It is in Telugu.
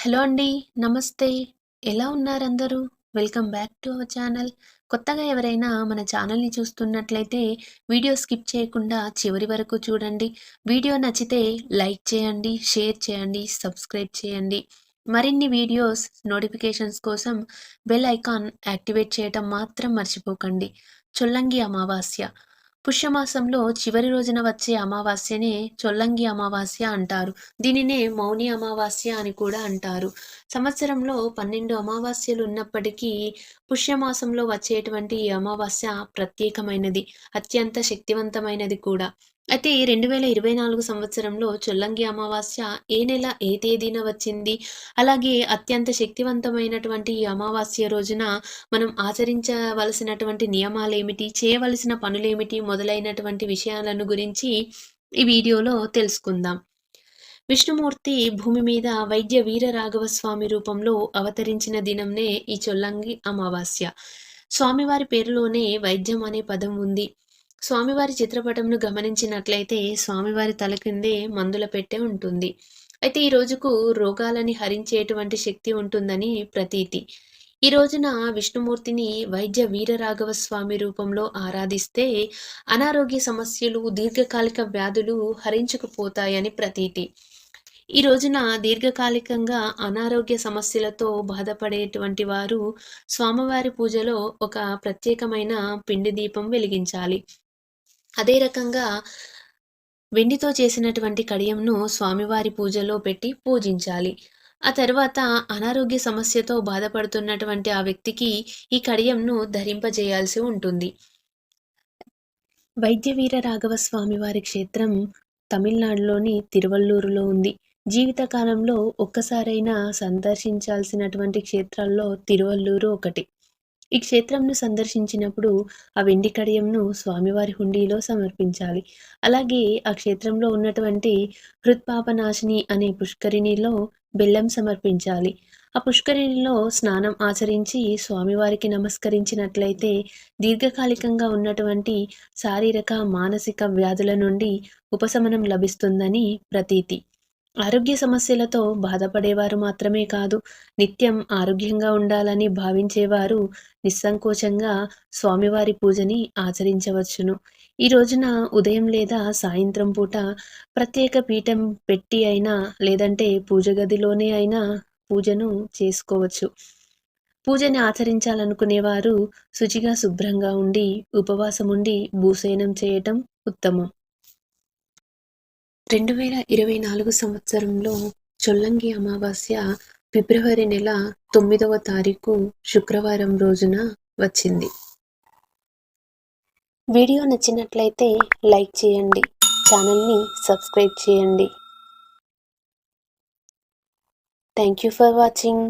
హలో అండి. నమస్తే. ఎలా ఉన్నారందరూ? Welcome back to our channel. కొత్తగా ఎవరైనా మన ఛానల్‌ని చూస్తున్నట్లయితే వీడియో స్కిప్ చేయకుండా చివరి వరకు చూడండి. వీడియో నచ్చితే లైక్ చేయండి, షేర్ చేయండి, సబ్స్క్రైబ్ చేయండి. మరిన్ని వీడియోస్ నోటిఫికేషన్స్ కోసం బెల్ ఐకాన్ యాక్టివేట్ చేయటం మాత్రం మర్చిపోకండి. చొల్లంగి అమావాస్య. పుష్యమాసంలో చివరి రోజున వచ్చే అమావాస్యనే చొల్లంగి అమావాస్య అంటారు. దీనినే మౌని అమావాస్య అని కూడా అంటారు. సంవత్సరంలో 12 అమావాస్యలు ఉన్నప్పటికీ పుష్యమాసంలో వచ్చేటువంటి ఈ అమావాస్య ప్రత్యేకమైనది. అత్యంత శక్తివంతమైనది కూడా. అయితే 2024 సంవత్సరంలో చొల్లంగి అమావాస్య ఏ నెల ఏ తేదీన వచ్చింది? అలాగే అత్యంత శక్తివంతమైనటువంటి ఈ అమావాస్య రోజున మనం ఆచరించవలసినటువంటి నియమాలేమిటి? చేయవలసిన పనులేమిటి? మొదలైనటువంటి విషయాలను గురించి ఈ వీడియోలో తెలుసుకుందాం. విష్ణుమూర్తి భూమి మీద వైద్య వీర రాఘవ స్వామి రూపంలో అవతరించిన దినంనే ఈ చొల్లంగి అమావాస్య. స్వామివారి పేరులోనే వైద్యం అనే పదం ఉంది. స్వామివారి చిత్రపటంను గమనించినట్లయితే స్వామివారి తల కిందే మందుల పెట్టె ఉంటుంది. అయితే ఈ రోజుకు రోగాలని హరించేటువంటి శక్తి ఉంటుందని ప్రతీతి. ఈ రోజున విష్ణుమూర్తిని వైద్య వీరరాఘవ స్వామి రూపంలో ఆరాధిస్తే అనారోగ్య సమస్యలు, దీర్ఘకాలిక వ్యాధులు హరించుకుపోతాయని ప్రతీతి. ఈ రోజున దీర్ఘకాలికంగా అనారోగ్య సమస్యలతో బాధపడేటువంటి వారు స్వామివారి పూజలో ఒక ప్రత్యేకమైన పిండి దీపం వెలిగించాలి. అదే రకంగా వెండితో చేసినటువంటి కడియంను స్వామివారి పూజలో పెట్టి పూజించాలి. ఆ తర్వాత అనారోగ్య సమస్యతో బాధపడుతున్నటువంటి ఆ వ్యక్తికి ఈ కడియంను ధరింపజేయాల్సి ఉంటుంది. వైద్య వీర రాఘవ స్వామివారి క్షేత్రం తమిళనాడులోని తిరువల్లూరులో ఉంది. జీవితకాలంలో ఒక్కసారైనా సందర్శించాల్సినటువంటి క్షేత్రాల్లో తిరువల్లూరు ఒకటి. ఈ క్షేత్రంను సందర్శించినప్పుడు ఆ వెండి కడియంను స్వామివారి హుండీలో సమర్పించాలి. అలాగే ఆ క్షేత్రంలో ఉన్నటువంటి హృత్పాపనాశిని అనే పుష్కరిణిలో బెల్లం సమర్పించాలి. ఆ పుష్కరిణిలో స్నానం ఆచరించి స్వామివారికి నమస్కరించినట్లయితే దీర్ఘకాలికంగా ఉన్నటువంటి శారీరక, మానసిక వ్యాధుల నుండి ఉపశమనం లభిస్తుందని ప్రతీతి. ఆరోగ్య సమస్యలతో బాధపడేవారు మాత్రమే కాదు, నిత్యం ఆరోగ్యంగా ఉండాలని భావించేవారు నిస్సంకోచంగా స్వామివారి పూజని ఆచరించవచ్చును. ఈ రోజున ఉదయం లేదా సాయంత్రం పూట ప్రత్యేక పీఠం పెట్టి అయినా లేదంటే పూజ గదిలోనే అయినా పూజను చేసుకోవచ్చు. పూజని ఆచరించాలనుకునేవారు శుచిగా శుభ్రంగా ఉండి ఉపవాసం ఉండి భూసేనం చేయటం ఉత్తమం. 2024 సంవత్సరంలో చొల్లంగి అమావాస్య ఫిబ్రవరి నెల 9వ తారీఖు శుక్రవారం రోజున వచ్చింది. వీడియో నచ్చినట్లయితే లైక్ చేయండి, ఛానల్ని సబ్స్క్రైబ్ చేయండి. Thank you for watching.